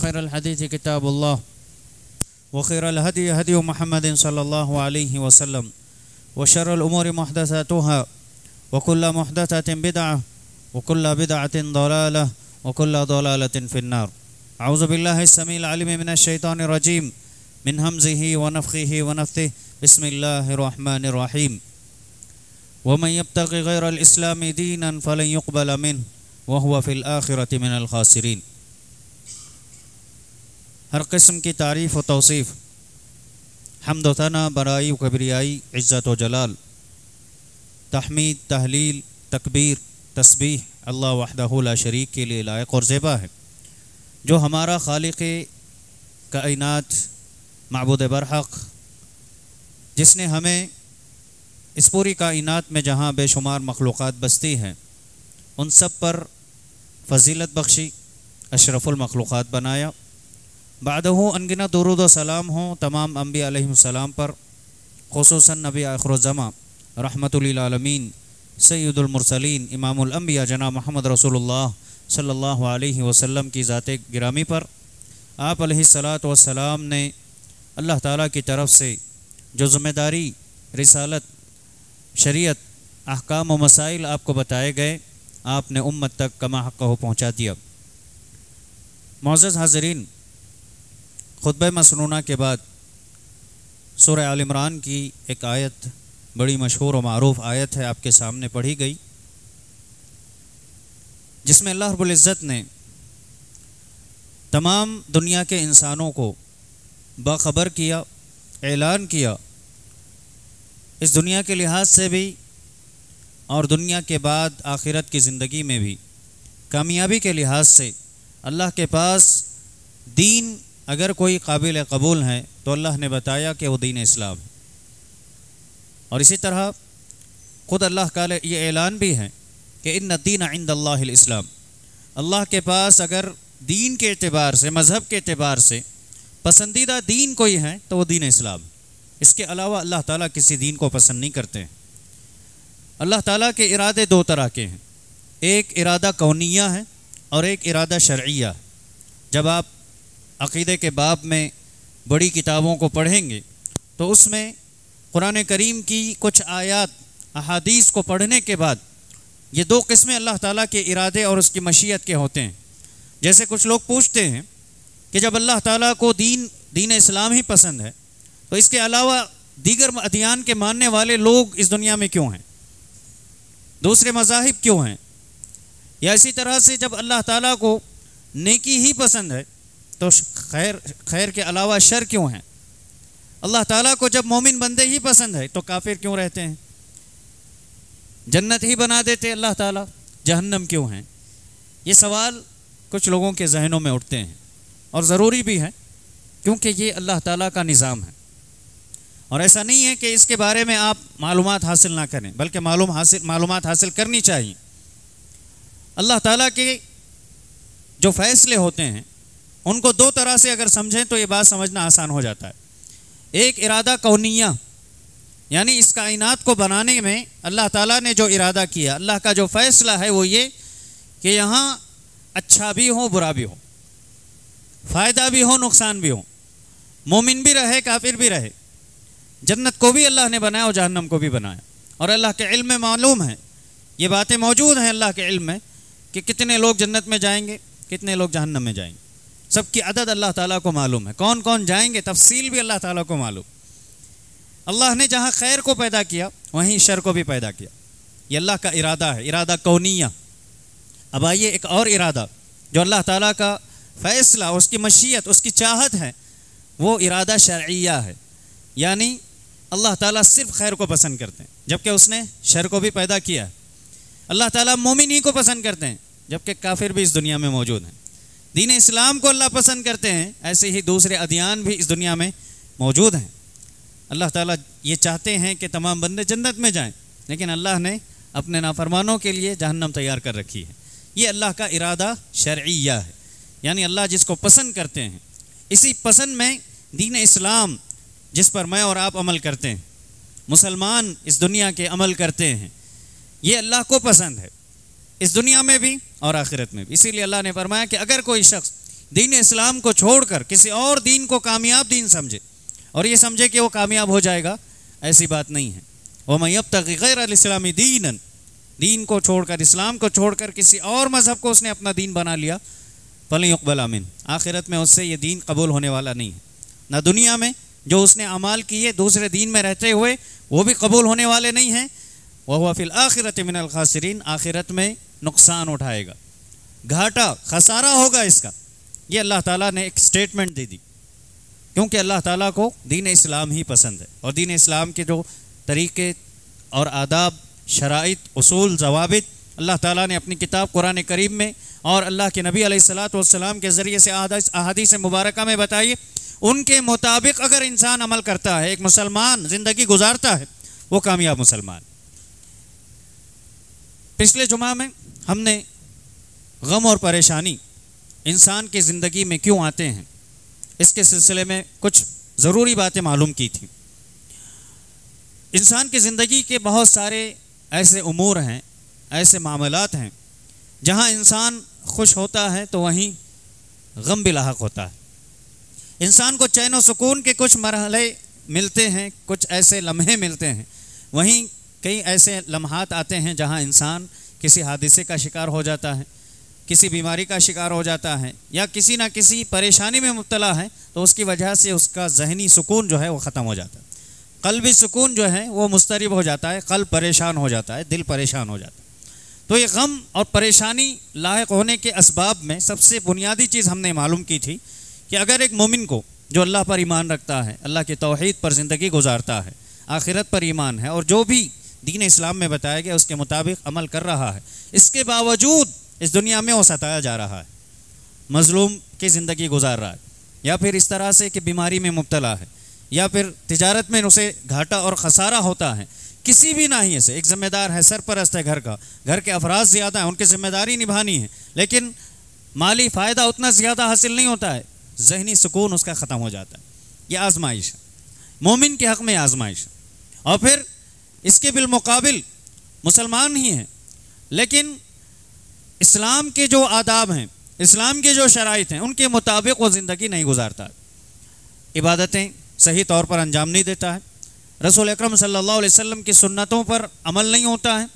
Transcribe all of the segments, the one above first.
खैरुल हदीस किताबुल्लाह व खैरुल हदी हदी मुहम्मदिन सल्लल्लाहु अलैहि वसल्लम व शर्रुल उमूरि मुहदसातुहा व कुल्लु मुहदसातिन बिदअह व कुल्लु बिदअतिन दलालह व कुल्लु दलालतिन फिन्नार। अऊज़ु बिल्लाहिस समीइल अलीम मिनश शैतानिर रजीम मिन हमज़िही व नफ़ख़िही व नफ़्थिही बिस्मिल्लाहिर रहमानिर रहीम। व मन यब्तग़ि गैरल इस्लामी दीनन फ़लन युक़बल मिन्हु व हुवा फ़िल आख़िरति मिनल ख़ासिरीन। हर किस्म की तारीफ़ व तौसीफ़, हम्द व सना, बड़ाई व किबरियाई, इज़्ज़त व जलाल, तहमीद, तहलील, तकबीर, तस्बीह अल्लाह वहदहु ला शरीक के लिए लायक और ज़ेबा है, जो हमारा खालिक़ कायनात, माबूद बरहक़, जिसने हमें इस पूरी कायनात में जहाँ बेशुमार मखलूक़ात बसती हैं उन सब पर फ़जीलत बख्शी, अशरफुल मखलूक़ात बनाया। बादहू अनगिनत दुरूद व सलाम हो तमाम अंबिया अलैहिस्सलाम पर, खुसूसन नबी आखिरुज़्ज़मा रहमतुल लिल आलमीन सय्यदुल मुरसलीन इमामुल अंबिया जनाब मोहम्मद रसूलुल्लाह सल्लल्लाहु अलैहि वसल्लम की ज़ाते गिरामी पर। आप अलैहिस्सलातु वस्सलाम ने अल्लाह ताला की तरफ से जो ज़िम्मेदारी, रिसालत, शरीयत, अहकाम व मसाइल आपको बताए गए, आपने उम्मत तक कमा हक़्क़हु पहुँचा दिया। मुअज़्ज़ज़ हाज़रीन, खुतबा मसनूना के बाद सूरह आल इमरान की एक आयत, बड़ी मशहूर और मारूफ आयत है, आपके सामने पढ़ी गई, जिसमें अल्लाह रब्बुल इज़्ज़त ने तमाम दुनिया के इंसानों को बाखबर किया, ऐलान किया, इस दुनिया के लिहाज से भी और दुनिया के बाद आखिरत की ज़िंदगी में भी कामयाबी के लिहाज से अल्लाह के पास दीन अगर कोई काबिल कबूल है तो अल्लाह ने बताया कि वो दीन इस्लाम है। और इसी तरह ख़ुद अल्लाह का ये ऐलान भी है कि इन्न दीन इंदल्लाहिल इस्लाम, अल्लाह के पास अगर दीन के एतबार से, मज़हब के एतबार से पसंदीदा दीन कोई है तो वो दीन इस्लाम। इसके अलावा अल्लाह ताला किसी दीन को पसंद नहीं करते हैं। अल्लाह ताला के इरादे दो तरह के हैं, एक इरादा कौनिया है और एक इरादा शरइया। जब आप अक़ीदे के बाब में बड़ी किताबों को पढ़ेंगे तो उसमें कुरान करीम की कुछ आयात, अहादीस को पढ़ने के बाद ये दो किस्में अल्लाह ताला के इरादे और उसकी मशीयत के होते हैं। जैसे कुछ लोग पूछते हैं कि जब अल्लाह ताला को दीन इस्लाम ही पसंद है तो इसके अलावा दीगर अदियान के मानने वाले लोग इस दुनिया में क्यों हैं, दूसरे मज़ाहिब क्यों हैं? या इसी तरह से जब अल्लाह ताला को नेकी ही पसंद है तो खैर के अलावा शर क्यों है? अल्लाह ताला को जब मोमिन बंदे ही पसंद है तो काफिर क्यों रहते हैं? जन्नत ही बना देते अल्लाह ताला, जहन्नम क्यों है? ये सवाल कुछ लोगों के जहनों में उठते हैं और ज़रूरी भी है, क्योंकि ये अल्लाह ताला का निज़ाम है। और ऐसा नहीं है कि इसके बारे में आप मालूमात हासिल ना करें, बल्कि मालूमात हासिल करनी चाहिए। अल्लाह ताला के जो फ़ैसले होते हैं उनको दो तरह से अगर समझें तो ये बात समझना आसान हो जाता है। एक इरादा कौनिया, यानी इस कायनात को बनाने में अल्लाह ताला ने जो इरादा किया, अल्लाह का जो फ़ैसला है वो ये कि यहाँ अच्छा भी हो, बुरा भी हो, फ़ायदा भी हो, नुकसान भी हो, मोमिन भी रहे, काफिर भी रहे। जन्नत को भी अल्लाह ने बनाया और जहन्नम को भी बनाया। और अल्लाह के इल्म में मालूम है, ये बातें मौजूद हैं अल्लाह के इल्म में कि कितने लोग जन्नत में जाएंगे, कितने लोग जहन्नम में जाएंगे। सबकी अदद अल्लाह ताला को मालूम है, कौन कौन जाएंगे तफसील भी अल्लाह ताला को मालूम। अल्लाह ने जहाँ खैर को पैदा किया वहीं शर को भी पैदा किया। ये अल्लाह का इरादा है, इरादा कौनिया। अब आइए एक और इरादा जो अल्लाह ताला का फ़ैसला, उसकी मशीयत, उसकी चाहत है, वो इरादा शरइया है। यानी अल्लाह ताला सिर्फ खैर को पसंद करते हैं जबकि उसने शर को भी पैदा किया है। अल्लाह ताला मोमिन ही को पसंद करते हैं जबकि काफिर भी इस दुनिया में मौजूद हैं। दीन इस्लाम को अल्लाह पसंद करते हैं, ऐसे ही दूसरे अदियान भी इस दुनिया में मौजूद हैं। अल्लाह ताला ये चाहते हैं कि तमाम बंदे जन्नत में जाएं, लेकिन अल्लाह ने अपने नाफरमानों के लिए जहन्नम तैयार कर रखी है। ये अल्लाह का इरादा शरइया है, यानी अल्लाह जिसको पसंद करते हैं। इसी पसंद में दीन इस्लाम, जिस पर मैं और आप अमल करते हैं, मुसलमान इस दुनिया के अमल करते हैं, ये अल्लाह को पसंद है, इस दुनिया में भी और आखिरत में भी। इसीलिए अल्लाह ने फरमाया कि अगर कोई शख्स दीन इस्लाम को छोड़कर किसी और दीन को कामयाब दीन समझे और ये समझे कि वो कामयाब हो जाएगा, ऐसी बात नहीं है। वमन यब्तग़ी गैरल इस्लामी दीनन, दीन को छोड़कर, इस्लाम को छोड़कर किसी और मज़हब को उसने अपना दीन बना लिया, फलन युक़बल मिन, आखिरत में उससे ये दीन कबूल होने वाला नहीं है। ना दुनिया में जो उसने अमाल किए दूसरे दीन में रहते हुए वो भी कबूल होने वाले नहीं हैं। वहुवा फिल आखिरति मिनल खासिरीन, आखिरत में नुकसान उठाएगा, घाटा खसारा होगा इसका। ये अल्लाह ताला ने एक स्टेटमेंट दे दी, क्योंकि अल्लाह ताला को दीन इस्लाम ही पसंद है और दीन इस्लाम के जो तरीक़े और आदाब, शराइत, उसूल, ज़वाबित अल्लाह ताला ने अपनी किताब कुरान करीम में और अल्लाह के नबी अलैहिस्सलातु वस्सलाम के ज़रिए से अहादीस मुबारका में बताइए, उनके मुताबिक अगर इंसान अमल करता है, एक मुसलमान ज़िंदगी गुजारता है, वो कामयाब मुसलमान। पिछले जुमा में हमने गम और परेशानी इंसान की ज़िंदगी में क्यों आते हैं, इसके सिलसिले में कुछ ज़रूरी बातें मालूम की थी। इंसान की ज़िंदगी के बहुत सारे ऐसे उमूर हैं, ऐसे मामलात हैं जहाँ इंसान खुश होता है तो वहीं गम भी लाहक होता है। इंसान को चैन और सुकून के कुछ मरहले मिलते हैं, कुछ ऐसे लम्हे मिलते हैं, वहीं कई ऐसे लम्हात आते हैं जहाँ इंसान किसी हादसे का शिकार हो जाता है, किसी बीमारी का शिकार हो जाता है, या किसी ना किसी परेशानी में मुब्तला है, तो उसकी वजह से उसका ज़हनी सुकून जो है वो ख़त्म हो जाता है, क़ल्बी सुकून जो है वो मुस्तरिब हो जाता है, क़ल्ब परेशान हो जाता है, दिल परेशान हो जाता है। तो ये गम और परेशानी लायक होने के असबाब में सबसे बुनियादी चीज़ हमने मालूम की थी कि अगर एक मोमिन को जो अल्लाह पर ईमान रखता है, अल्लाह के तौहीद पर ज़िंदगी गुजारता है, आखिरत पर ईमान है और जो भी दीन इस्लाम में बताया गया उसके मुताबिक अमल कर रहा है, इसके बावजूद इस दुनिया में वो सताया जा रहा है, मज़लूम की ज़िंदगी गुजार रहा है, या फिर इस तरह से कि बीमारी में मुब्तला है, या फिर तिजारत में उसे घाटा और ख़सारा होता है, किसी भी नाहिए से, एक ज़िम्मेदार है, सरपरस्त है घर का, घर के अफराद ज़्यादा हैं, उनकी ज़िम्मेदारी निभानी है, लेकिन माली फ़ायदा उतना ज़्यादा हासिल नहीं होता है, ज़हनी सुकून उसका ख़त्म हो जाता है। ये आजमाइश है, मोमिन के हक़ में आजमाइश है। और फिर इसके बिलमुकाबिल मुसलमान ही हैं, लेकिन इस्लाम के जो आदाब हैं, इस्लाम के जो शराइत हैं, उनके मुताबिक वो ज़िंदगी नहीं गुजारता है, इबादतें सही तौर पर अंजाम नहीं देता है, रसूल अकरम सल्लल्लाहु अलैहि वसल्लम की सुन्नतों पर अमल नहीं होता है,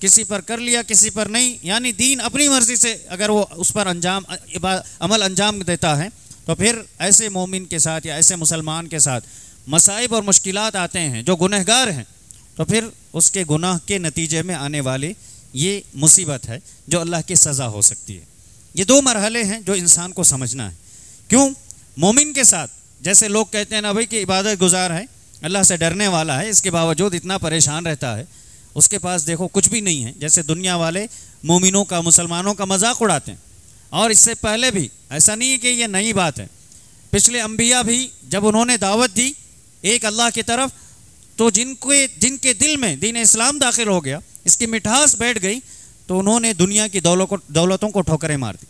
किसी पर कर लिया किसी पर नहीं, यानी दीन अपनी मर्ज़ी से अगर वो उस पर अमल अंजाम देता है, तो फिर ऐसे मोमिन के साथ या ऐसे मुसलमान के साथ मसाइब और मुश्किलात आते हैं जो गुनहगार हैं, तो फिर उसके गुनाह के नतीजे में आने वाली ये मुसीबत है जो अल्लाह की सज़ा हो सकती है। ये दो मरहले हैं जो इंसान को समझना है। क्यों? मोमिन के साथ जैसे लोग कहते हैं ना भाई कि इबादत गुजार है, अल्लाह से डरने वाला है, इसके बावजूद इतना परेशान रहता है, उसके पास देखो कुछ भी नहीं है, जैसे दुनिया वाले मोमिनों का, मुसलमानों का मजाक उड़ाते हैं। और इससे पहले भी ऐसा नहीं है कि ये नई बात है, पिछले अंबिया भी जब उन्होंने दावत दी एक अल्लाह की तरफ, तो जिनके दिल में दीन इस्लाम दाखिल हो गया, इसकी मिठास बैठ गई, तो उन्होंने दुनिया की दौलतों को ठोकरें मार दी।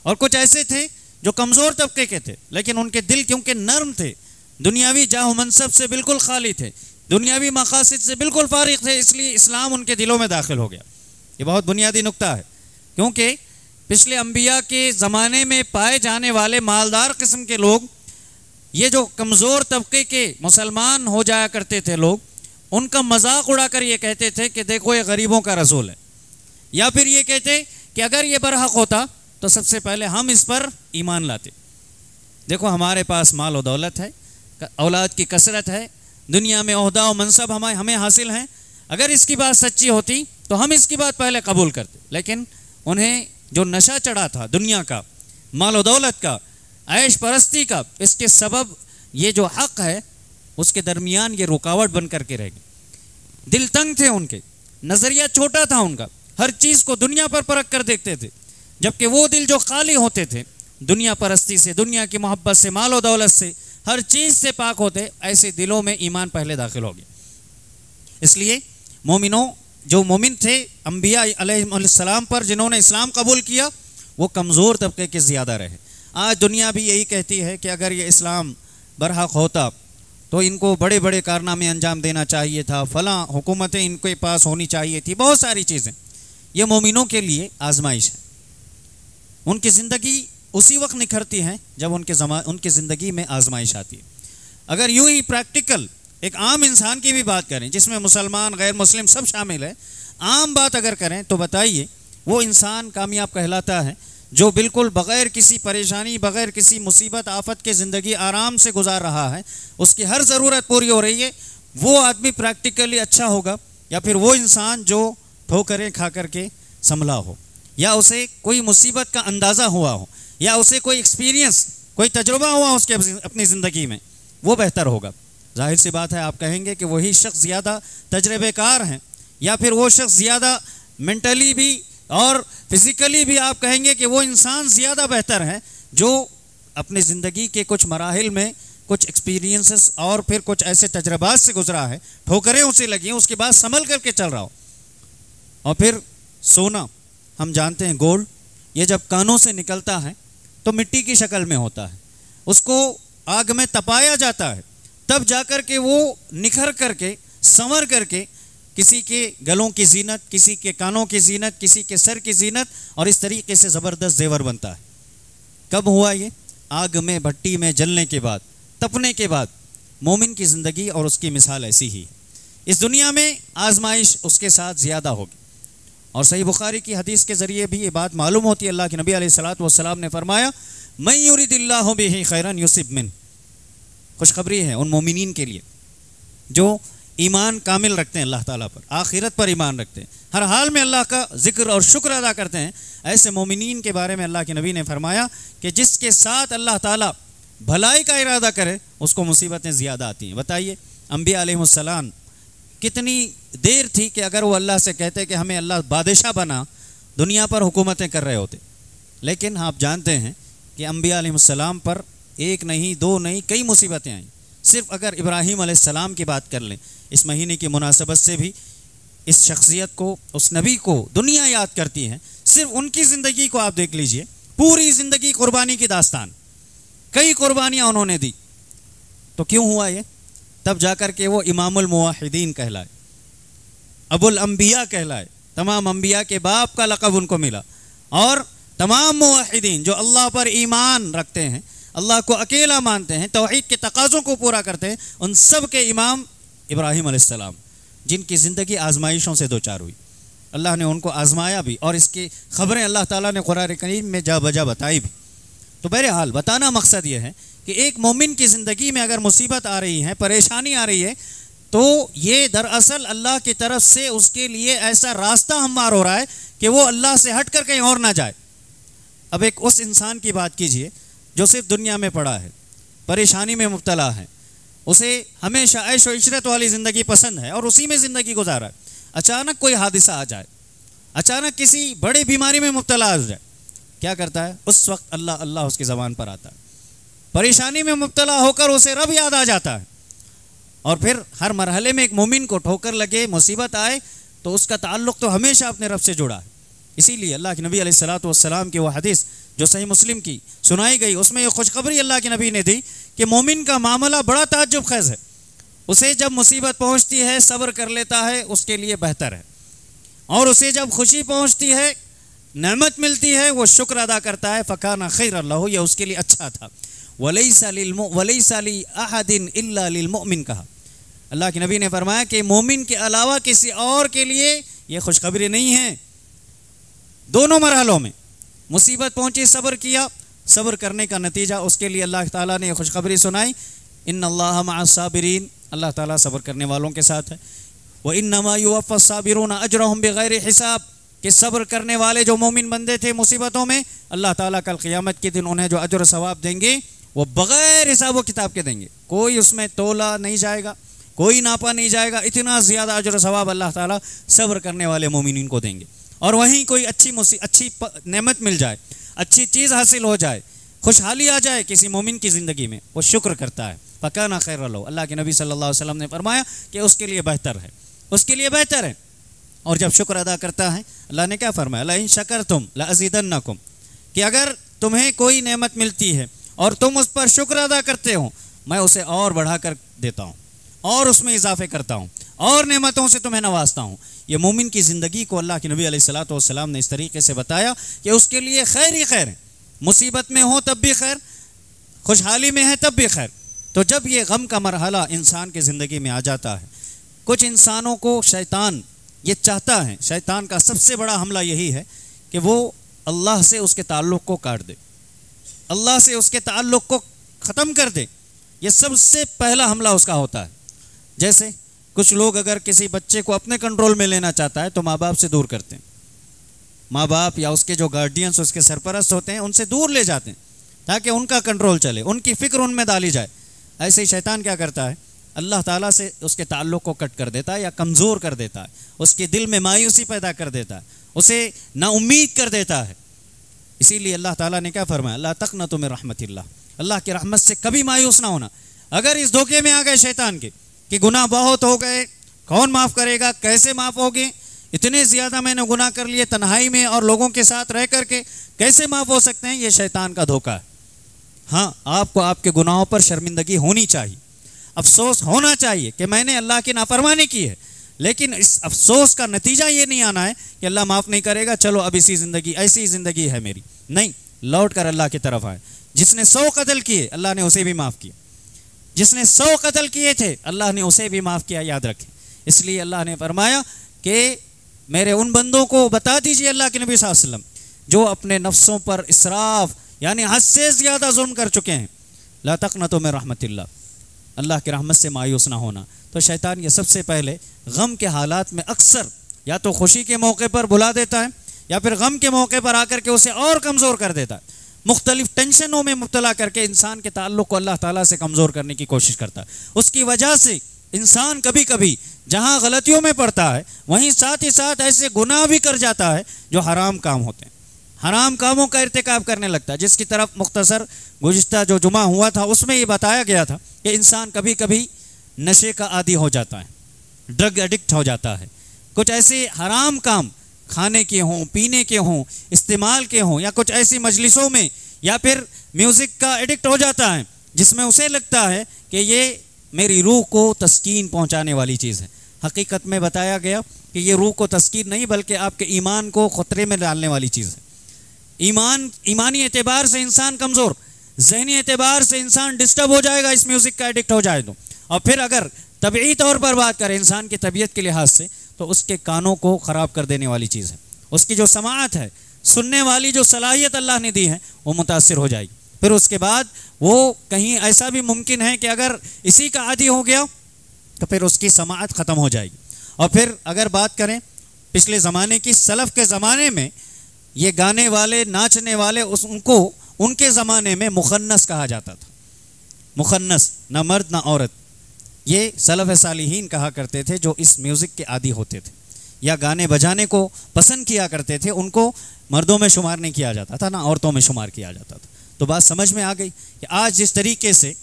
और कुछ ऐसे थे जो कमज़ोर तबके के थे, लेकिन उनके दिल क्योंकि नर्म थे, दुनियावी जाह मनसब से बिल्कुल खाली थे, दुनियावी मकासद से बिल्कुल फारिग थे, इसलिए इस्लाम उनके दिलों में दाखिल हो गया। ये बहुत बुनियादी नुक्ता है, क्योंकि पिछले अंबिया के ज़माने में पाए जाने वाले मालदार किस्म के लोग, ये जो कमज़ोर तबके के मुसलमान हो जाया करते थे लोग, उनका मजाक उड़ाकर ये कहते थे कि देखो ये गरीबों का रसूल है, या फिर ये कहते कि अगर ये बरहक होता तो सबसे पहले हम इस पर ईमान लाते। देखो हमारे पास माल और दौलत है, औलाद की कसरत है, दुनिया में ओहदा और मनसब हमें हासिल हैं, अगर इसकी बात सच्ची होती तो हम इसकी बात पहले कबूल करते। लेकिन उन्हें जो नशा चढ़ा था दुनिया का, माल और दौलत का, ऐश परस्ती का, इसके सबब ये जो हक़ है उसके दरमियान ये रुकावट बन करके रह गई। दिल तंग थे उनके, नज़रिया छोटा था उनका, हर चीज़ को दुनिया पर परख कर देखते थे, जबकि वो दिल जो खाली होते थे, दुनिया परस्ती से, दुनिया की मोहब्बत से, माल और दौलत से, हर चीज़ से पाक होते, ऐसे दिलों में ईमान पहले दाखिल हो गया। इसलिए मोमिनों, जो मोमिन थे अंबिया अलैहिस्सलाम पर, जिन्होंने इस्लाम कबूल किया, वो कमज़ोर तबके के ज़्यादा रहे। आज दुनिया भी यही कहती है कि अगर ये इस्लाम बरहक होता तो इनको बड़े बड़े कारनामे अंजाम देना चाहिए था, फ़लाँ हुकूमतें इनके पास होनी चाहिए थी, बहुत सारी चीज़ें। ये मोमिनों के लिए आजमाइश है, उनकी ज़िंदगी उसी वक्त निखरती हैं जब उनके ज़िंदगी में आजमाइश आती है। अगर यूं ही प्रैक्टिकल एक आम इंसान की भी बात करें, जिसमें मुसलमान गैर मुस्लिम सब शामिल है, आम बात अगर करें तो बताइए वो इंसान कामयाब कहलाता है जो बिल्कुल बग़ैर किसी परेशानी, बग़ैर किसी मुसीबत आफत के ज़िंदगी आराम से गुजार रहा है, उसकी हर ज़रूरत पूरी हो रही है। वो आदमी प्रैक्टिकली अच्छा होगा या फिर वो इंसान जो ठोकरें खा करके संभला हो, या उसे कोई मुसीबत का अंदाज़ा हुआ हो, या उसे कोई एक्सपीरियंस, कोई तजुर्बा हुआ उसके अपनी ज़िंदगी में, वो बेहतर होगा। जाहिर सी बात है आप कहेंगे कि वही शख्स ज़्यादा तजर्बेकार हैं, या फिर वो शख्स ज़्यादा मेंटली भी और फिज़िकली भी आप कहेंगे कि वो इंसान ज़्यादा बेहतर है जो अपनी ज़िंदगी के कुछ मराहिल में कुछ एक्सपीरियंसेस और फिर कुछ ऐसे तजर्बात से गुजरा है, ठोकरें उसे लगी हैं, उसके बाद संभल करके चल रहा हो। और फिर सोना, हम जानते हैं गोल्ड, ये जब कानों से निकलता है तो मिट्टी की शक्ल में होता है, उसको आग में तपाया जाता है, तब जाकर के वो निखर करके संवर करके किसी के गलों की जीनत, किसी के कानों की जीनत, किसी के सर की जीनत, और इस तरीके से ज़बरदस्त जेवर बनता है। कब हुआ ये? आग में, भट्टी में जलने के बाद, तपने के बाद। मोमिन की ज़िंदगी और उसकी मिसाल ऐसी ही है। इस दुनिया में आजमाइश उसके साथ ज़्यादा होगी। और सही बुखारी की हदीस के ज़रिए भी ये बात मालूम होती है। अल्लाह के नबी अलैहिस्सलातु वस्सलाम ने फरमाया, मैं युरिदिल्लाहु बिही खैरन युसिब मिन। खुशखबरी है उन मोमिनीन के लिए जो ईमान कामिल रखते हैं, अल्लाह ताला पर, आखिरत पर ईमान रखते हैं, हर हाल में अल्लाह का जिक्र और शुक्र अदा करते हैं। ऐसे मोमिनीन के बारे में अल्लाह के नबी ने फरमाया कि जिसके साथ अल्लाह ताला भलाई का इरादा करे उसको मुसीबतें ज़्यादा आती हैं। बताइए अंबिया अलैहिमुस्सलाम कितनी देर थी कि अगर वो अल्लाह से कहते कि हमें अल्लाह बादशाह बना, दुनिया पर हुकूमतें कर रहे होते। लेकिन आप जानते हैं कि अंबिया अलैहिमुस्सलाम पर एक नहीं, दो नहीं, कई मुसीबतें आईं। सिर्फ अगर इब्राहीम अलैहिस्सलाम की बात कर लें, इस महीने की मुनासबत से भी इस शख्सियत को, उस नबी को दुनिया याद करती है। सिर्फ उनकी ज़िंदगी को आप देख लीजिए, पूरी ज़िंदगी कुर्बानी की दास्तान, कई कुर्बानियाँ उन्होंने दी। तो क्यों हुआ ये? तब जाकर के वो इमामुल मुवाहिदीन कहलाए, अबुल अंबिया कहलाए, तमाम अंबिया के बाप का लक़ब उनको मिला। और तमाम मुवाहिदीन जो अल्लाह पर ईमान रखते हैं, अल्लाह को अकेला मानते हैं, तौहीद के तकाज़ों को पूरा करते हैं, उन सब के इमाम इब्राहीम अलैहिस्सलाम, जिनकी ज़िंदगी आजमाइशों से दो चार हुई। अल्लाह ने उनको आजमाया भी और इसकी ख़बरें अल्लाह ताला ने कुरान करीम में जा बजा बताई भी। तो बहरहाल बताना मकसद ये है कि एक मोमिन की ज़िंदगी में अगर मुसीबत आ रही है, परेशानी आ रही है, तो ये दरअसल अल्लाह की तरफ से उसके लिए ऐसा रास्ता हमवार हो रहा है कि वो अल्लाह से हट कर कहीं और ना जाए। अब एक उस इंसान की बात कीजिए जो सिर्फ दुनिया में पड़ा है, परेशानी में मुब्तला है, उसे हमेशा ऐश व इशरत वाली ज़िंदगी पसंद है और उसी में ज़िंदगी गुजारा है। अचानक कोई हादिसा आ जाए, अचानक किसी बड़ी बीमारी में मुब्तला हो जाए, क्या करता है? उस वक्त अल्लाह अल्लाह उसकी ज़बान पर आता है। परेशानी में मुब्तला होकर उसे रब याद आ जाता है। और फिर हर मरहले में एक मोमिन को ठोकर लगे, मुसीबत आए, तो उसका ताल्लुक़ तो हमेशा अपने रब से जुड़ा है। इसीलिए अल्लाह के नबी अलैहिस्सलातु वस्सलाम की वो हदीस जो सही मुस्लिम की सुनाई गई, उसमें ये खुशखबरी अल्लाह के नबी ने दी कि मोमिन का मामला बड़ा ताज्जुब ख़ेज़ है। उसे जब मुसीबत पहुँचती है सब्र कर लेता है, उसके लिए बेहतर है। और उसे जब खुशी पहुँचती है, नेमत मिलती है, वो शुक्र अदा करता है, फ़काना खैरन लहू, ये उसके लिए अच्छा था। वलैसा ली अहदिन इल्ला लिल मुमिन कहा। अल्लाह के नबी ने फरमाया कि मोमिन के अलावा किसी और के लिए ये खुशखबरी नहीं है। दोनों मरहलों में मुसीबत पहुंची, सब्र किया, सब्र करने का नतीजा उसके लिए अल्लाह ताला ने खुशखबरी सुनाई, इन्नल्लाह मअस साबिरीन, अल्लाह ताला सब्र करने वालों के साथ है। व इन्नमा युवफ़्फ़स साबिरूना अजरहुम बिगैरि हिसाब, कि सब्र करने वाले जो मोमिन बंदे थे मुसीबतों में, अल्लाह ताला कल क़ियामत के दिन उन्हें जो अजर सवाब देंगे वो बग़ैर हिसाब व किताब के देंगे। कोई उसमें तोला नहीं जाएगा, कोई नापा नहीं जाएगा। इतना ज़्यादा अजर सवाब अल्लाह ताला सब्र करने वाले मोमिनीन को देंगे। और वहीं कोई अच्छी नेमत मिल जाए, अच्छी चीज़ हासिल हो जाए, खुशहाली आ जाए किसी मोमिन की ज़िंदगी में, वो शुक्र करता है, फ़काना खैरन लहू। अल्लाह के नबी सल्लल्लाहु अलैहि वसल्लम ने फरमाया कि उसके लिए बेहतर है, उसके लिए बेहतर है। और जब शुक्र अदा करता है, अल्लाह ने क्या फरमाया? लइन शकरतुम लअज़ीदन्नकुम, कि अगर तुम्हें कोई नेमत मिलती है और तुम उस पर शुक्र अदा करते हो, मैं उसे और बढ़ा कर देता हूँ और उसमें इजाफे करता हूँ और नेमतों से तुम्हें नवाजता हूँ। ये मोमिन की ज़िंदगी को अल्लाह के नबी अलैहिस्सलातु वस्सलाम ने इस तरीके से बताया कि उसके लिए खैर ही खैर है। मुसीबत में हो तब भी खैर, खुशहाली में है तब भी खैर। तो जब ये गम का मरहला इंसान की ज़िंदगी में आ जाता है, कुछ इंसानों को शैतान ये चाहता है, शैतान का सबसे बड़ा हमला यही है कि वो अल्लाह से उसके ताल्लुक़ को काट दे, अल्लाह से उसके ताल्लुक़ को ख़त्म कर दे। ये सबसे पहला हमला उसका होता है। जैसे कुछ लोग अगर किसी बच्चे को अपने कंट्रोल में लेना चाहता है तो माँ बाप से दूर करते हैं, माँ बाप या उसके जो गार्डियंस उसके सरपरस्त होते हैं उनसे दूर ले जाते हैं ताकि उनका कंट्रोल चले, उनकी फ़िक्र उनमें डाली जाए। ऐसे ही शैतान क्या करता है, अल्लाह ताला से उसके ताल्लुक़ को कट कर देता है या कमज़ोर कर देता है, उसके दिल में मायूसी पैदा कर देता है, उसे नाउम्मीद कर देता है। इसीलिए अल्लाह ताला ने क्या फरमाया, ला तक़नतु मिन रहमतिल्लाह, अल्लाह की रहमत से कभी मायूस ना होना। अगर इस धोखे में आ गए शैतान के कि गुनाह बहुत हो गए, कौन माफ़ करेगा, कैसे माफ़ होगे, इतने ज़्यादा मैंने गुनाह कर लिए तन्हाई में और लोगों के साथ रह करके, कैसे माफ़ हो सकते हैं, ये शैतान का धोखा है। हाँ, आपको आपके गुनाहों पर शर्मिंदगी होनी चाहिए, अफसोस होना चाहिए कि मैंने अल्लाह की नाफरमानी की है, लेकिन इस अफसोस का नतीजा ये नहीं आना है कि अल्लाह माफ़ नहीं करेगा, चलो अब इसी ज़िंदगी ऐसी ज़िंदगी है मेरी। नहीं, लौट कर अल्लाह की तरफ आए। जिसने 100 कत्ल किए अल्लाह ने उसे भी माफ़ किया, जिसने 100 कत्ल किए थे अल्लाह ने उसे भी माफ़ किया, याद रखें। इसलिए अल्लाह ने फरमाया कि मेरे उन बंदों को बता दीजिए, अल्लाह के नबी सल्लल्लाहु अलैहि वसल्लम, जो अपने नफ्सों पर इसराफ यानी हद से ज़्यादा जुल्म कर चुके हैं, ला तक़नतु मिन रहमतिल्लाह, अल्लाह की रहमत से मायूस ना होना। तो शैतान ये सबसे पहले गम के हालात में अक्सर या तो खुशी के मौके पर बुला देता है या फिर गम के मौके पर आकर के उसे और कमज़ोर कर देता है। मुख्तलिफ टेंशनों में मुब्तला करके इंसान के ताल्लुक़ को अल्लाह ताला से कमज़ोर करने की कोशिश करता है। उसकी वजह से इंसान कभी कभी जहाँ गलतियों में पड़ता है वहीं साथ ही साथ ऐसे गुनाह भी कर जाता है जो हराम काम होते हैं, हराम कामों का इर्तिकाब करने लगता है, जिसकी तरफ मुख्तसर गुज़िश्ता जो जुमा हुआ था उसमें ये बताया गया था कि इंसान कभी कभी नशे का आदी हो जाता है, ड्रग एडिक्ट हो जाता है। कुछ ऐसे हराम काम खाने के हों, पीने के हों, इस्तेमाल के हों, या कुछ ऐसी मजलिसों में या फिर म्यूज़िक का एडिक्ट हो जाता है जिसमें उसे लगता है कि ये मेरी रूह को तस्कीन पहुंचाने वाली चीज़ है। हकीकत में बताया गया कि ये रूह को तस्कीन नहीं बल्कि आपके ईमान को ख़तरे में डालने वाली चीज़ है। ईमानी एतबार से इंसान कमज़ोर, ज़हनी एतबार से इंसान डिस्टर्ब हो जाएगा इस म्यूज़िक का एडिक्ट हो जाए तो। और फिर अगर तबई तौर पर बात करें इंसान की तबीयत के लिहाज से तो उसके कानों को ख़राब कर देने वाली चीज़ है। उसकी जो समाअत है, सुनने वाली जो सलाहियत अल्लाह ने दी है वो मुतासिर हो जाएगी। फिर उसके बाद वो कहीं ऐसा भी मुमकिन है कि अगर इसी का आदी हो गया तो फिर उसकी समाअत ख़त्म हो जाएगी। और फिर अगर बात करें पिछले ज़माने की, सलफ़ के ज़माने में ये गाने वाले, नाचने वाले, उनको उनके ज़माने में मुखन्नस कहा जाता था। मुखन्नस, ना मर्द ना औरत, ये सलफ़ सालिहीन कहा करते थे जो इस म्यूज़िक के आदी होते थे या गाने बजाने को पसंद किया करते थे। उनको मर्दों में शुमार नहीं किया जाता था, ना औरतों में शुमार किया जाता था। तो बात समझ में आ गई कि आज जिस तरीके से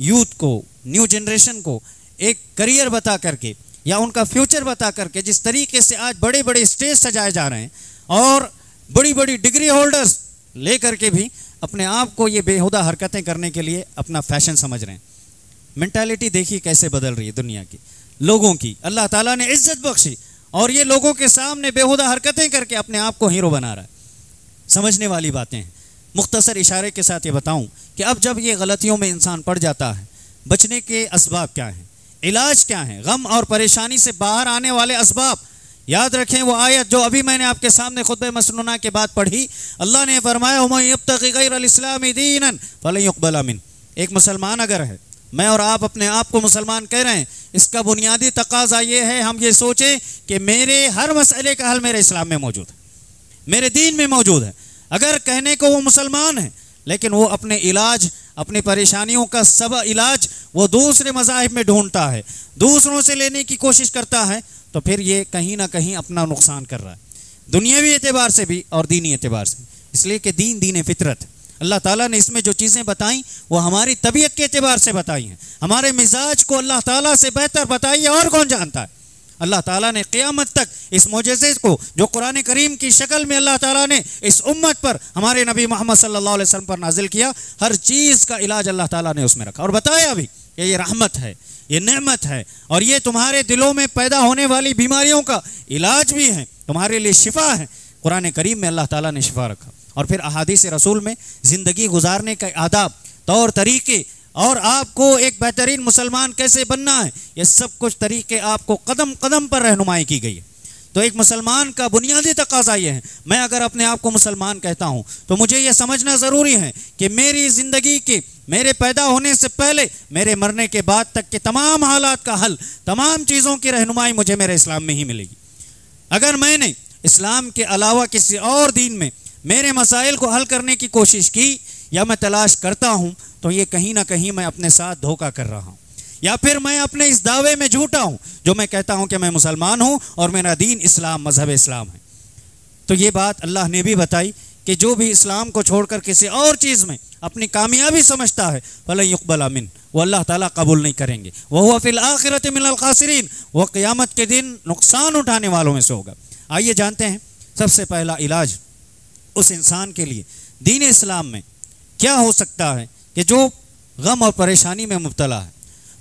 यूथ को, न्यू जनरेशन को एक करियर बता करके या उनका फ्यूचर बता करके जिस तरीके से आज बड़े बड़े स्टेज सजाए जा रहे हैं और बड़ी बड़ी डिग्री होल्डर्स ले करके भी अपने आप को ये बेहुदा हरकतें करने के लिए अपना फैशन समझ रहे हैं। मेंटालिटी देखिए कैसे बदल रही है दुनिया की, लोगों की। अल्लाह ताला ने इज्जत बख्शी और ये लोगों के सामने बेहुदा हरकतें करके अपने आप को हीरो बना रहा है। समझने वाली बातें हैं। मुख्तसर इशारे के साथ ये बताऊं कि अब जब ये गलतियों में इंसान पड़ जाता है, बचने के असबाब क्या हैं, इलाज क्या है, गम और परेशानी से बाहर आने वाले असबाब। याद रखें वो आयत जो अभी मैंने आपके सामने खुतबे मसनूना के बाद पढ़ी, अल्लाह ने फरमाया वमन यब्तगी गैरल इस्लामी दीनन फलन युक़बल मिन। एक मुसलमान अगर है, मैं और आप अपने आप को मुसलमान कह रहे हैं, इसका बुनियादी तकाजा ये है हम ये सोचें कि मेरे हर मसले का हल मेरे इस्लाम में मौजूद है, मेरे दीन में मौजूद है। अगर कहने को वो मुसलमान है लेकिन वो अपने इलाज, अपनी परेशानियों का सब इलाज वो दूसरे मज़ाहिब में ढूंढता है, दूसरों से लेने की कोशिश करता है, तो फिर ये कहीं ना कहीं अपना नुकसान कर रहा है, दुनियावी एतबार से भी और दीनी एतबार से। इसलिए कि दीन दीन फितरत है। अल्लाह ताला ने इसमें जो चीज़ें बताई वो हमारी तबीयत के एतबार से बताई हैं, हमारे मिजाज को अल्लाह ताला से बेहतर बताई है और कौन जानता है। अल्लाह ताला ने क़यामत तक इस मोजज़े को जो कुरान करीम की शक्ल में अल्लाह ताला ने इस उम्मत पर, हमारे नबी मोहम्मद सल्लल्लाहु अलैहि वसल्लम पर नाजिल किया, हर चीज़ का इलाज अल्लाह ताला ने उसमें रखा और बताया भी कि ये रहमत है, ये नेमत है और ये तुम्हारे दिलों में पैदा होने वाली बीमारियों का इलाज भी है, तुम्हारे लिए शिफा है। कुरान करीम में अल्लाह ताला ने शिफा रखा। और फिर अहादीस रसूल में ज़िंदगी गुजारने के आदाब, तौर तरीके और आपको एक बेहतरीन मुसलमान कैसे बनना है, ये सब कुछ तरीके आपको कदम कदम पर रहनुमाई की गई है। तो एक मुसलमान का बुनियादी तकाज़ा ये है, मैं अगर अपने आप को मुसलमान कहता हूँ तो मुझे ये समझना ज़रूरी है कि मेरी ज़िंदगी के, मेरे पैदा होने से पहले मेरे मरने के बाद तक के तमाम हालात का हल, तमाम चीज़ों की रहनुमाई मुझे मेरे इस्लाम में ही मिलेगी। अगर मैंने इस्लाम के अलावा किसी और दीन में मेरे मसाइल को हल करने की कोशिश की या मैं तलाश करता हूँ, तो ये कहीं ना कहीं मैं अपने साथ धोखा कर रहा हूँ, या फिर मैं अपने इस दावे में झूठा हूँ जो मैं कहता हूँ कि मैं मुसलमान हूँ और मेरा दीन इस्लाम, मजहब इस्लाम है। तो ये बात अल्लाह ने भी बताई कि जो भी इस्लाम को छोड़कर किसी और चीज़ में अपनी कामयाबी समझता है, फलन युक़बल मिन, वो अल्लाह ताला कबूल नहीं करेंगे। वह हुआ फिल आखिरत मिनल खासिरीन, वह क़यामत के दिन नुकसान उठाने वालों में से होगा। आइए जानते हैं सबसे पहला इलाज उस इंसान के लिए दीन इस्लाम में क्या हो सकता है कि जो गम और परेशानी में मुब्तला है,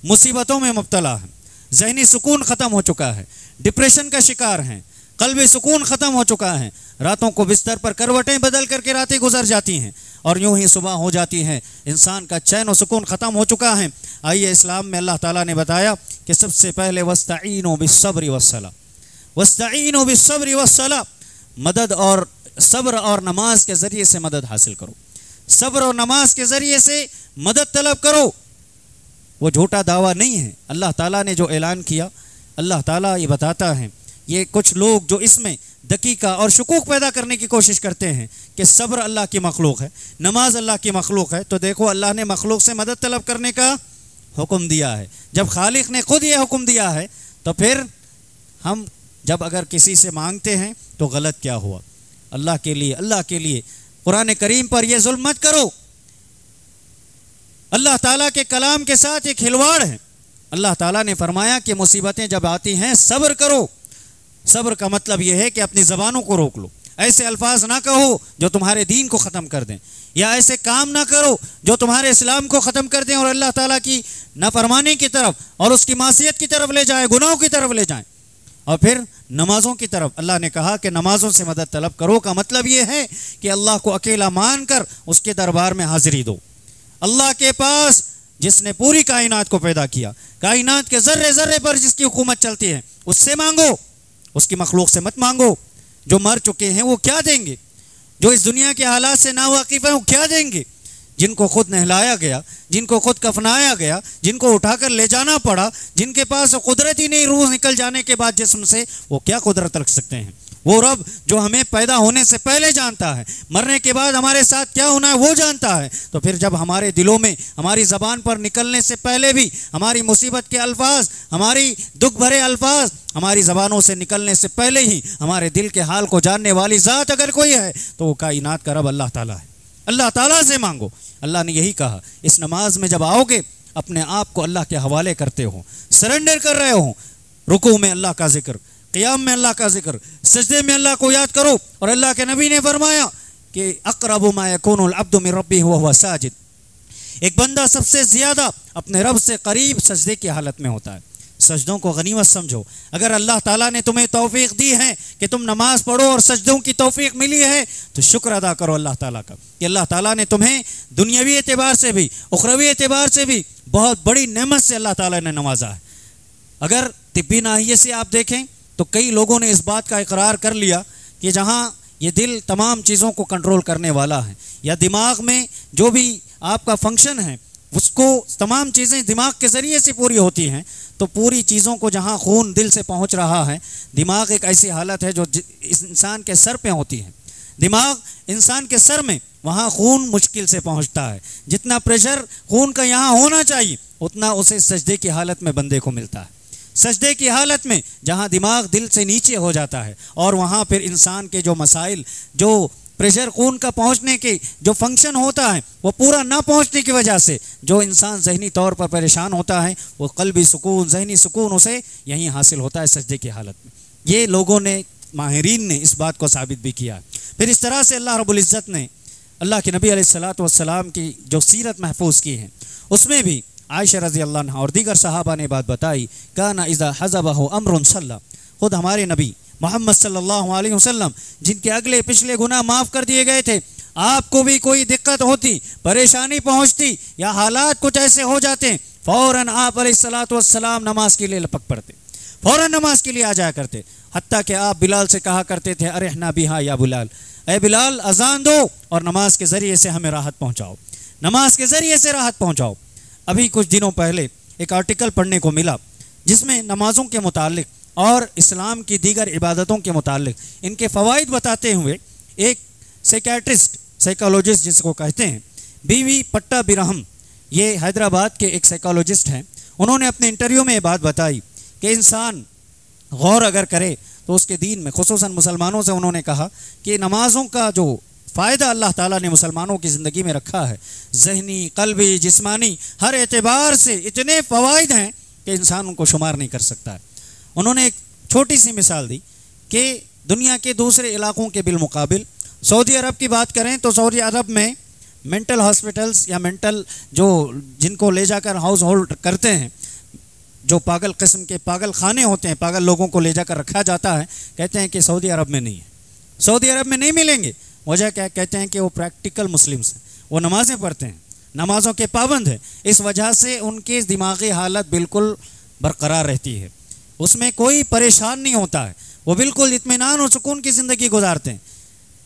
मुसीबतों में मुब्तला है, ज़हनी सुकून ख़त्म हो चुका है, डिप्रेशन का शिकार हैं, क़ल्बी सुकून ख़त्म हो चुका है, रातों को बिस्तर पर करवटें बदल करके रातें गुजर जाती हैं और यूं ही सुबह हो जाती हैं, इंसान का चैन और सुकून ख़त्म हो चुका है। आइए इस्लाम में अल्लाह ताला ने बताया कि सबसे पहले वस्तईनु बिस्सब्रि वस्सला, वस्तईनु बिस्सब्रि वस्सला, मदद और सब्र और नमाज के ज़रिए से मदद हासिल करो, सब्र और नमाज के ज़रिए से मदद तलब करो। वो झूठा दावा नहीं है। अल्लाह ताला ने जो ऐलान किया, अल्लाह ताला ये बताता है, ये कुछ लोग जो इसमें दकीका और शुकूक पैदा करने की कोशिश करते हैं कि सब्र अल्लाह की मखलूक है, नमाज अल्लाह की मखलूक है, तो देखो अल्लाह ने मखलूक से मदद तलब करने का हुक्म दिया है। जब खालिक ने खुद ये हुक्म दिया है तो फिर हम जब अगर किसी से मांगते हैं तो गलत क्या हुआ। अल्लाह के लिए, अल्लाह के लिए कुरान करीम पर यह जुल्म मत करो। अल्लाह ताला के कलाम के साथ एक खिलवाड़ है। अल्लाह ताला ने फरमाया कि मुसीबतें जब आती हैं सब्र करो। सब्र का मतलब यह है कि अपनी ज़बानों को रोक लो, ऐसे अल्फाज ना कहो जो तुम्हारे दीन को ख़त्म कर दें, या ऐसे काम ना करो जो तुम्हारे इस्लाम को ख़त्म कर दें और अल्लाह ताला की नाफरमानी की तरफ और उसकी मासियत की तरफ ले जाए, गुनाहों की तरफ ले जाएं। और फिर नमाज़ों की तरफ अल्लाह ने कहा कि नमाज़ों से मदद तलब करो का मतलब ये है कि अल्लाह को अकेला मानकर उसके दरबार में हाजिरी दो। अल्लाह के पास जिसने पूरी कायनात को पैदा किया, कायनात के ज़र्रे ज़र्रे पर जिसकी हुकूमत चलती है, उससे मांगो, उसकी मखलूक से मत मांगो। जो मर चुके हैं वो क्या देंगे, जो इस दुनिया के हालात से नावाकिफ़ हैं वो क्या देंगे। जिनको खुद नहलाया गया, जिनको खुद कफनाया गया, जिनको उठाकर ले जाना पड़ा, जिनके पास कुदरत ही नहीं, रूह निकल जाने के बाद जिस्म से, वो क्या कुदरत रख सकते हैं। वो रब जो हमें पैदा होने से पहले जानता है, मरने के बाद हमारे साथ क्या होना है वो जानता है। तो फिर जब हमारे दिलों में, हमारी ज़बान पर निकलने से पहले भी हमारी मुसीबत के अल्फाज, हमारी दुख भरे अल्फाज हमारी ज़बानों से निकलने से पहले ही हमारे दिल के हाल को जानने वाली ज़ात अगर कोई है तो वो कायनात का रब अल्लाह ताला है। अल्लाह ताला से मांगो। अल्लाह ने यही कहा, इस नमाज में जब आओगे अपने आप को अल्लाह के हवाले करते हो, सरेंडर कर रहे हो, रुकू में अल्लाह का जिक्र, क़ियाम में अल्लाह का जिक्र, सजदे में अल्लाह को याद करो। और अल्लाह के नबी ने फरमाया कि अक़रबु मा यकूनुल अब्दु मिन रब्बिही व हुवा साजिद, एक बंदा सबसे ज़्यादा अपने रब से करीब सजदे की हालत में होता है। सजदों को गनीमत समझो। अगर अल्लाह ताला ने तुम्हें तौफीक दी है कि तुम नमाज पढ़ो और सजदों की तौफीक मिली है तो शुक्र अदा करो अल्लाह ताला का कि अल्लाह ताला ने तुम्हें दुनियावी एतबार से भी, उखरवी एतबार से भी बहुत बड़ी नेमत से अल्लाह ताला ने नवाजा है। अगर तिब्बी नाहिये से आप देखें तो कई लोगों ने इस बात का इकरार कर लिया कि जहाँ ये दिल तमाम चीज़ों को कंट्रोल करने वाला है, या दिमाग में जो भी आपका फंक्शन है उसको तमाम चीज़ें दिमाग के ज़रिए से पूरी होती हैं, तो पूरी चीज़ों को जहाँ खून दिल से पहुँच रहा है, दिमाग एक ऐसी हालत है जो इस इंसान के सर पे होती है। दिमाग इंसान के सर में, वहाँ खून मुश्किल से पहुँचता है। जितना प्रेशर खून का यहाँ होना चाहिए उतना उसे सजदे की हालत में बंदे को मिलता है। सजदे की हालत में जहाँ दिमाग दिल से नीचे हो जाता है और वहाँ फिर इंसान के जो मसाइल, जो प्रेशर खून का पहुँचने के जो फंक्शन होता है वो पूरा ना पहुँचने की वजह से जो इंसान जहनी तौर पर परेशान होता है, वो क़ल्बी सुकून, जहनी सुकून उसे यहीं हासिल होता है सजदे की हालत में। ये लोगों ने, माहिरीन ने इस बात को साबित भी किया। फिर इस तरह से अल्लाह रब्बुल इज़्ज़त ने अल्लाह के नबी अलैहिस्सलातु वस्सलाम की जो सीरत महफूज की है उसमें भी आयशा रज़ी अल्लाह अन्हा और दीगर सहाबा ने बात बताई, काना इज़ा हज़बहु अम्रुन सल्ला, खुद हमारे नबी मोहम्मद सल्लल्लाहु अलैहि वसल्लम जिनके अगले पिछले गुनाह माफ़ कर दिए गए थे, आपको भी कोई दिक्कत होती, परेशानी पहुंचती या हालात कुछ ऐसे हो जाते, फ़ौरन आप अलैहिस्सलातु वस्सलाम नमाज के लिए लपक पड़ते, फ़ौरन नमाज के लिए आ जाया करते। हत्ता कि आप बिलाल से कहा करते थे, अरहना बिहा या बिलाल, ए बिलाल अजान दो और नमाज के ज़रिए से हमें राहत पहुँचाओ, नमाज के ज़रिए से राहत पहुँचाओ। अभी कुछ दिनों पहले एक आर्टिकल पढ़ने को मिला जिसमें नमाज़ों के मुतालिक और इस्लाम की दीगर इबादतों के मुतालिक इनके फ़वाइद बताते हुए एक साइकियाट्रिस्ट, साइकोलॉजिस्ट जिसको कहते हैं, बीवी पट्टा बिरहम, ये हैदराबाद के एक साइकोलॉजिस्ट हैं। उन्होंने अपने इंटरव्यू में ये बात बताई कि इंसान गौर अगर करे तो उसके दीन में, खुसूसन मुसलमानों से उन्होंने कहा कि नमाज़ों का जो फ़ायदा अल्लाह ताला ने मुसलमानों की ज़िंदगी में रखा है, ज़हनी, क़ल्बी, जिस्मानी, हर एतबार से इतने फ़वाइद हैं कि इंसान उनको शुमार नहीं कर सकता है। उन्होंने एक छोटी सी मिसाल दी कि दुनिया के दूसरे इलाक़ों के बिलमुकाबिल सऊदी अरब की बात करें तो सऊदी अरब में मेंटल हॉस्पिटल्स या मेंटल जो जिनको ले जाकर हाउस होल्ड करते हैं, जो पागल किस्म के पागल खाने होते हैं, पागल लोगों को ले जाकर रखा जाता है, कहते हैं कि सऊदी अरब में नहीं है, सऊदी अरब में नहीं मिलेंगे। वजह क्या? कहते हैं कि वो प्रैक्टिकल मुस्लिम्स हैं, वो नमाज़ें पढ़ते हैं, नमाज़ों के पाबंद हैं, इस वजह से उनकी दिमागी हालत बिल्कुल बरकरार रहती है, उसमें कोई परेशान नहीं होता है, वो बिल्कुल इत्मीनान और सुकून की ज़िंदगी गुजारते हैं।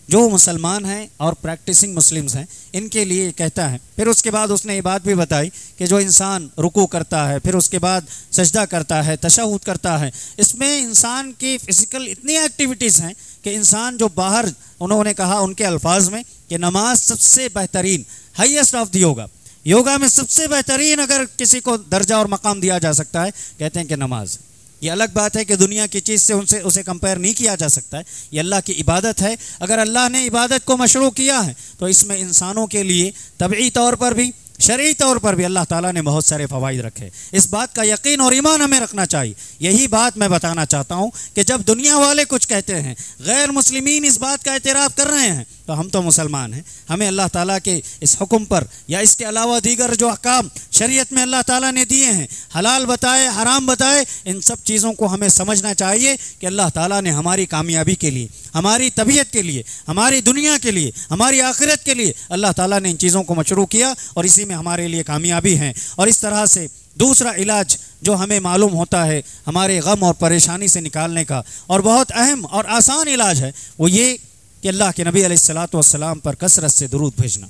जो मुसलमान हैं और प्रैक्टिसिंग मुस्लिम्स हैं, इनके लिए कहता है। फिर उसके बाद उसने ये बात भी बताई कि जो इंसान रुकू करता है, फिर उसके बाद सजदा करता है, तशहुद करता है, इसमें इंसान की फ़िज़िकल इतनी एक्टिविटीज़ हैं कि इंसान जो बाहर, उन्होंने कहा उनके अल्फाज में कि नमाज सबसे बेहतरीन, highest of the yoga, yoga में सबसे बेहतरीन अगर किसी को दर्जा और मकाम दिया जा सकता है, कहते हैं कि नमाज। ये अलग बात है कि दुनिया की चीज़ से उसे कंपेयर नहीं किया जा सकता है, ये अल्लाह की इबादत है। अगर अल्लाह ने इबादत को मशरू किया है तो इसमें इंसानों के लिए तबई तौर पर भी, शरई तौर पर भी अल्लाह ताला ने बहुत सारे फ़वाइद रखे। इस बात का यकीन और ईमान हमें रखना चाहिए। यही बात मैं बताना चाहता हूँ कि जब दुनिया वाले कुछ कहते हैं, गैर मुस्लिमीन इस बात का एतराफ़ कर रहे हैं, तो हम तो मुसलमान हैं, हमें अल्लाह ताला के इस हुक्म पर या इसके अलावा दीगर जो अहकाम शरीयत में अल्लाह ताला ने दिए हैं, हलाल बताए, हराम बताए, इन सब चीज़ों को हमें समझना चाहिए कि अल्लाह ताला ने हमारी कामयाबी के लिए, हमारी तबीयत के लिए, हमारी दुनिया के लिए, हमारी आखिरत के लिए अल्लाह ताला ने इन चीज़ों को मशरू किया और इसी में हमारे लिए कामयाबी है। और इस तरह से दूसरा इलाज जो हमें मालूम होता है हमारे गम और परेशानी से निकालने का, और बहुत अहम और आसान इलाज है, वो ये कि अल्लाह के नबी अलैहिस्सलातु वस्सलाम पर कसरत से दुरूद भेजना,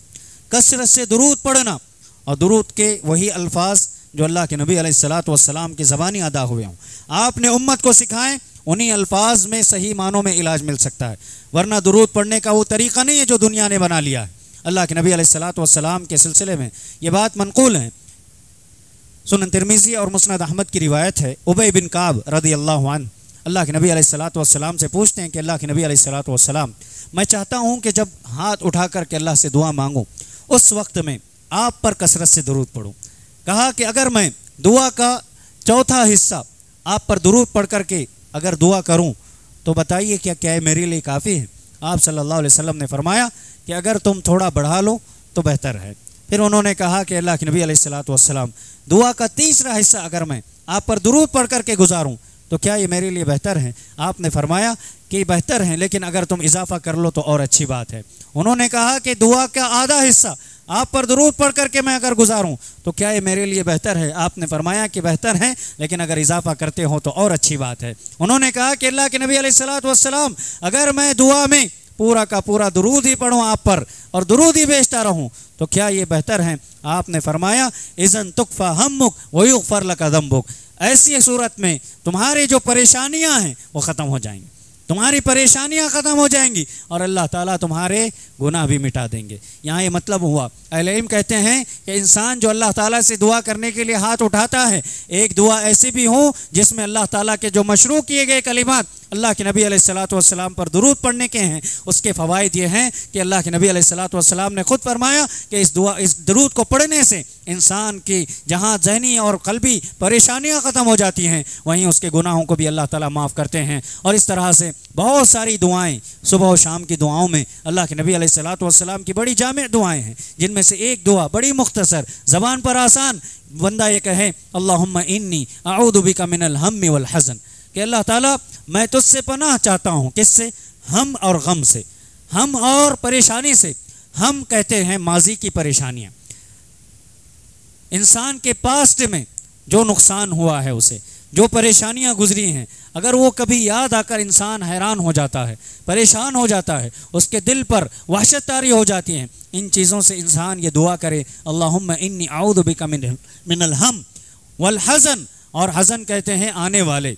कसरत से दुरूद पढ़ना, और दुरूद के वही अल्फाज जो अल्लाह के नबी अलैहिस्सलातु वस्सलाम की ज़बानी अदा हुए हों, आपने उम्मत को सिखाएं, उन्हीं अल्फाज में सही मानों में इलाज मिल सकता है। वरना दुरूद पढ़ने का वो तरीक़ा नहीं है जो दुनिया ने बना लिया है। अल्लाह के नबी अलैहिस्सलातु वस्सलाम के सिलसिले में ये बात मनक़ूल है, सुनन तिरमिज़ी और मुस्नद अहमद की रिवायत है। उबय बिन काब रज़ियल्लाहु अन्हु अल्लाह के नबी अलैहिस्सलातु वस्सलाम से पूछते हैं कि अल्लाह के नबी अलैहिस्सलातु वस्सलाम, मैं चाहता हूँ कि जब हाथ उठा कर के अल्लाह से दुआ मांगूँ, उस वक्त में आप पर कसरत से दुरूद पढ़ूँ। कहा कि अगर मैं दुआ का चौथा हिस्सा आप पर दुरूद पढ़ कर के अगर दुआ करूँ तो बताइए क्या मेरे लिए काफ़ी है? आप सल्लल्लाहु अलैहि वसल्लम ने फरमाया कि अगर तुम थोड़ा बढ़ा लो तो बेहतर है। फिर उन्होंने कहा कि अल्लाह के नबी अलैहिस्सलातु वस्सलाम, दुआ का तीसरा हिस्सा अगर मैं आप पर दुरूद पढ़ कर के गुजारूँ तो क्या ये मेरे लिए बेहतर है? आपने फरमाया कि बेहतर है, लेकिन अगर तुम इजाफा कर लो तो और अच्छी बात है। उन्होंने कहा कि दुआ का आधा हिस्सा आप पर दुरूद पढ़ करके मैं अगर गुजारूं तो क्या ये मेरे लिए बेहतर है? आपने फरमाया कि बेहतर है, लेकिन अगर इजाफा करते हो तो और अच्छी बात है। उन्होंने कहा कि अल्लाह के नबी अलैहिस्सलातु वस्सलाम, अगर मैं दुआ में पूरा का पूरा दुरूद ही पढ़ूँ आप पर और दुरूद ही भेजता रहूँ तो क्या ये बेहतर है? आपने फरमाया, इज़न तुकफ़ा हम्मुक व युग़फ़र लका ज़म्बुक, ऐसी सूरत में तुम्हारी जो परेशानियां हैं वो ख़त्म हो जाएंगी, तुम्हारी परेशानियां ख़त्म हो जाएंगी और अल्लाह ताला तुम्हारे गुनाह भी मिटा देंगे। यहाँ ये मतलब हुआ, अहले इल्म कहते हैं कि इंसान जो अल्लाह ताला से दुआ करने के लिए हाथ उठाता है, एक दुआ ऐसी भी हो जिसमें अल्लाह ताला के जो मशरू किए गए कलिमात अल्लाह के नबी अलैहिस्सलातु वस्सलाम पर दुरूद पढ़ने के हैं, उसके फ़वाइद ये हैं कि अल्लाह के नबी अलैहिस्सलातु वस्सलाम ने खुद फरमाया कि इस दुरूद को पढ़ने से इंसान की जहाँ ज़हनी और क़ल्बी परेशानियाँ ख़त्म हो जाती हैं, वहीं उसके गुनाहों को भी अल्लाह ताला माफ़ करते हैं। और इस तरह से बहुत सारी दुआएँ, सुबह और शाम की दुआओं में अल्लाह के नबी अलैहिस्सलातु वस्सलाम की बड़ी जामे दुआएँ हैं, जिनमें से एक दुआ बड़ी मुख्तसर, ज़बान पर आसान, बंदा ये कहे, अल्लाहुम्मा इन्नी अऊदु बिका मिनल हम्मी वल हज़न, कि अल्लाह ताला मैं तुझसे पनाह चाहता हूँ, किससे? हम और गम से, हम और परेशानी से, हम कहते हैं माजी की परेशानियां, इंसान के पास्ट में जो नुकसान हुआ है, उसे जो परेशानियां गुजरी हैं, अगर वो कभी याद आकर इंसान हैरान हो जाता है, परेशान हो जाता है, उसके दिल पर वहशत तारी हो जाती है, इन चीज़ों से इंसान ये दुआ करे, अल्लाहुम्मा इन्नी आऊदु बिका मिनल हम वल हज़न, और हज़न कहते हैं आने वाले,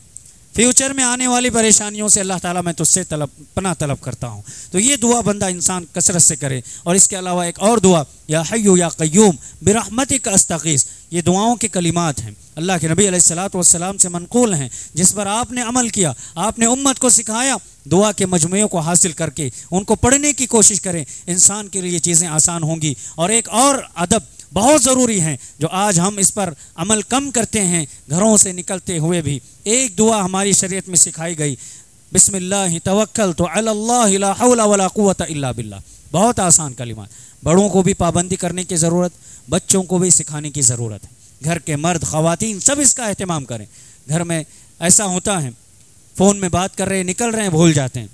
फ्यूचर में आने वाली परेशानियों से अल्लाह ताला मैं तुझसे पनाह तलब करता हूँ। तो ये दुआ बंदा इंसान कसरत से करे। और इसके अलावा एक और दुआ, या हय्यु या क़य्यूम बिरहमतिक अस्तगीस, ये दुआओं के कलिमात हैं, अल्लाह के नबी अलैहिस्सलातु वस्सलाम से मनक़ूल हैं, जिस पर आपने अमल किया, आपने उम्मत को सिखाया। दुआ के मजमुए को हासिल करके उनको पढ़ने की कोशिश करें, इंसान के लिए चीज़ें आसान होंगी। और एक और अदब बहुत ज़रूरी हैं जो आज हम इस पर अमल कम करते हैं, घरों से निकलते हुए भी एक दुआ हमारी शरीयत में सिखाई गई, बिस्मिल्लाह तवक्कलतु अलल्लाह ला हौला वला कुव्वता इल्ला बिल्लाह। बहुत आसान कलिमात, बड़ों को भी पाबंदी करने की ज़रूरत, बच्चों को भी सिखाने की ज़रूरत है। घर के मर्द ख़वातीन सब इसका एहतमाम करें। घर में ऐसा होता है, फ़ोन में बात कर रहे हैं, निकल रहे हैं, भूल जाते हैं,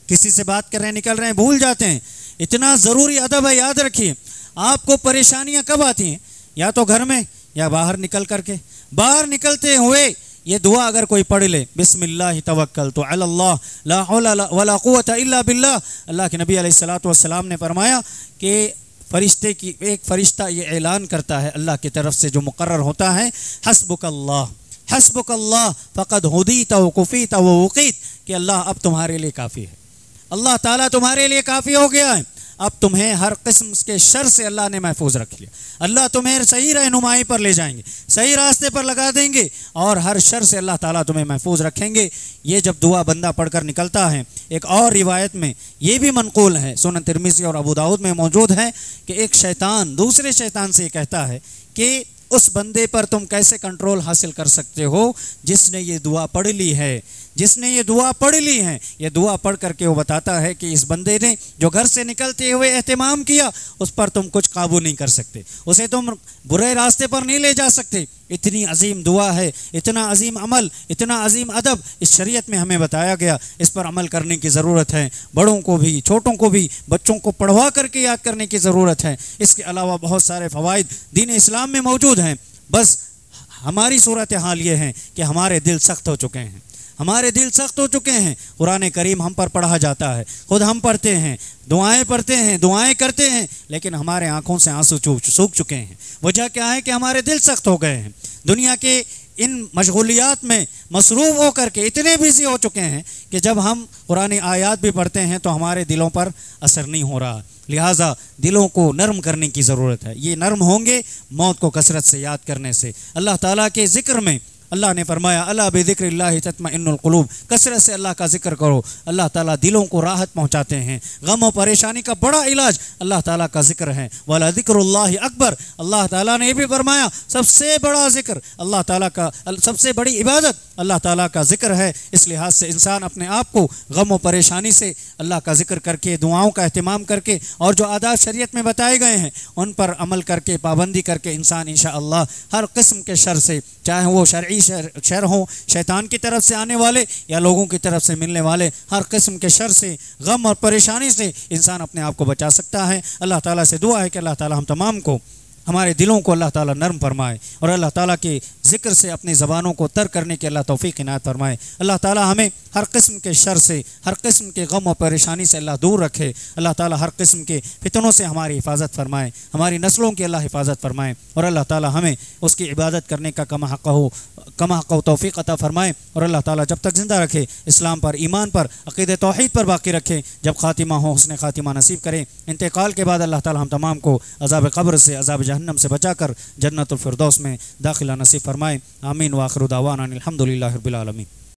किसी से बात कर रहे हैं, निकल रहे हैं, भूल जाते हैं। इतना ज़रूरी अदब है, याद रखिए। आपको परेशानियां कब आती हैं? या तो घर में या बाहर निकल करके। बाहर निकलते हुए ये दुआ अगर कोई पढ़ ले, बिस्मिल्लाह तवक्कलतु अलल्लाह ला हौला वला कुव्वता इल्ला बिल्लाह। अल्लाह के नबी अलैहिस्सलातु वस्सलाम ने फरमाया कि फरिश्ते की एक फ़रिश्ता ये ऐलान करता है अल्लाह की तरफ से जो मुकर्रर होता है, हस्बुकल्लाह हस्बुकल्लाह फ़क़द हुदीत व कुफ़ीत व वक़ीत, कि अल्लाह अब तुम्हारे लिए काफ़ी है, अल्लाह ताला तुम्हारे लिए काफ़ी हो गया है, अब तुम्हें हर किस्म के शर से अल्लाह ने महफूज रख लिया, अल्लाह तुम्हें सही रहनुमाई पर ले जाएंगे, सही रास्ते पर लगा देंगे, और हर शर से अल्लाह ताला तुम्हें महफूज रखेंगे। ये जब दुआ बंदा पढ़कर निकलता है, एक और रिवायत में ये भी मनक़ूल है, सुनन तिर्मिज़ी और अबू दाऊद में मौजूद है, कि एक शैतान दूसरे शैतान से कहता है कि उस बंदे पर तुम कैसे कंट्रोल हासिल कर सकते हो जिसने ये दुआ पढ़ ली है, जिसने ये दुआ पढ़ ली है। ये दुआ पढ़ करके वो बताता है कि इस बंदे ने जो घर से निकलते हुए एहतमाम किया, उस पर तुम कुछ काबू नहीं कर सकते, उसे तुम बुरे रास्ते पर नहीं ले जा सकते। इतनी अजीम दुआ है, इतना अजीम अमल, इतना अजीम अदब इस शरीयत में हमें बताया गया। इस पर अमल करने की ज़रूरत है, बड़ों को भी, छोटों को भी, बच्चों को पढ़वा करके याद करने की ज़रूरत है। इसके अलावा बहुत सारे फ़वाइद दीन इस्लाम में मौजूद हैं। बस हमारी सूरत हाल ये है कि हमारे दिल सख्त हो चुके हैं, हमारे दिल सख्त हो चुके हैं। कुरान करीम हम पर पढ़ा जाता है, खुद हम पढ़ते हैं, दुआएं पढ़ते हैं, दुआएं करते हैं, लेकिन हमारे आंखों से आंसू सूख चुके हैं। वजह क्या है कि हमारे दिल सख्त हो गए हैं, दुनिया के इन मशगूलियात में मसरूफ़ होकर के इतने बिजी हो चुके हैं कि जब हम कुरानी आयात भी पढ़ते हैं तो हमारे दिलों पर असर नहीं हो रहा। लिहाजा दिलों को नरम करने की ज़रूरत है। ये नरम होंगे मौत को कसरत से याद करने से। अल्लाह ताला के ज़िक्र में अल्लाह ने फरमाया, अला बिज़िक्रिल्लाहि तत्मइन्नुल क़ुलूब, कसरत से अल्लाह का जिक्र करो, अल्लाह ताला दिलों को राहत पहुँचाते हैं। गम और परेशानी का बड़ा इलाज अल्लाह ताला का जिक्र है। वला ज़िक्रुल्लाहि अकबर, अल्लाह ताला ने भी फरमाया सबसे बड़ा जिक्र अल्लाह ताला का, सबसे बड़ी इबादत अल्लाह ताला का जिक्र है। इस लिहाज से इंसान अपने आप को गम और परेशानी से अल्लाह का जिक्र करके, दुआओं का अहतमाम करके, और जो आदाब शरीयत में बताए गए हैं उन पर अमल करके, पाबंदी करके इंसान इंशाअल्लाह हर किस्म के शर से, चाहे वो शरई शर हो, शैतान की तरफ से आने वाले या लोगों की तरफ से मिलने वाले, हर किस्म के शर से, गम और परेशानी से इंसान अपने आप को बचा सकता है। अल्लाह ताला से दुआ है कि अल्लाह ताला हम तमाम को, हमारे दिलों को अल्लाह ताला नरम फरमाए और अल्लाह ताला के ज़िक्र से अपनी ज़बानों को तर करने के अल्लाह तौफ़ीक़ इनायत फरमाए। अल्लाह ताला हमें हर किस्म के शर से, हर किस्म के गम और परेशानी से अल्लाह दूर रखे। अल्लाह ताला हर किस्म के फितनों से हमारी हिफाजत फरमाए, हमारी नस्लों की अल्लाह हिफाजत फरमाए, और अल्लाह ताला हमें उसकी इबादत करने का कमा हक़ तौफ़ीक़ अता फरमाए। और अल्लाह ताला जब तक ज़िंदा रखे इस्लाम पर, ईमान पर, अक़ीदे तौहीद पर बाकी रखे, जब ख़ातिमा हो हुस्न ख़ातिमा नसीब करें। इंतकाल के बाद अल्लाह ताला हम तमाम को अज़ाब क़ब्र से, अज़ाब जहन्नम से बचाकर जन्नतुल फ़िरदौस में दाखिला नसीब फरमाए। आमीन व आखिरु दावाना अनिल हम्दुलिल्लाहि रब्बिल आलमीन।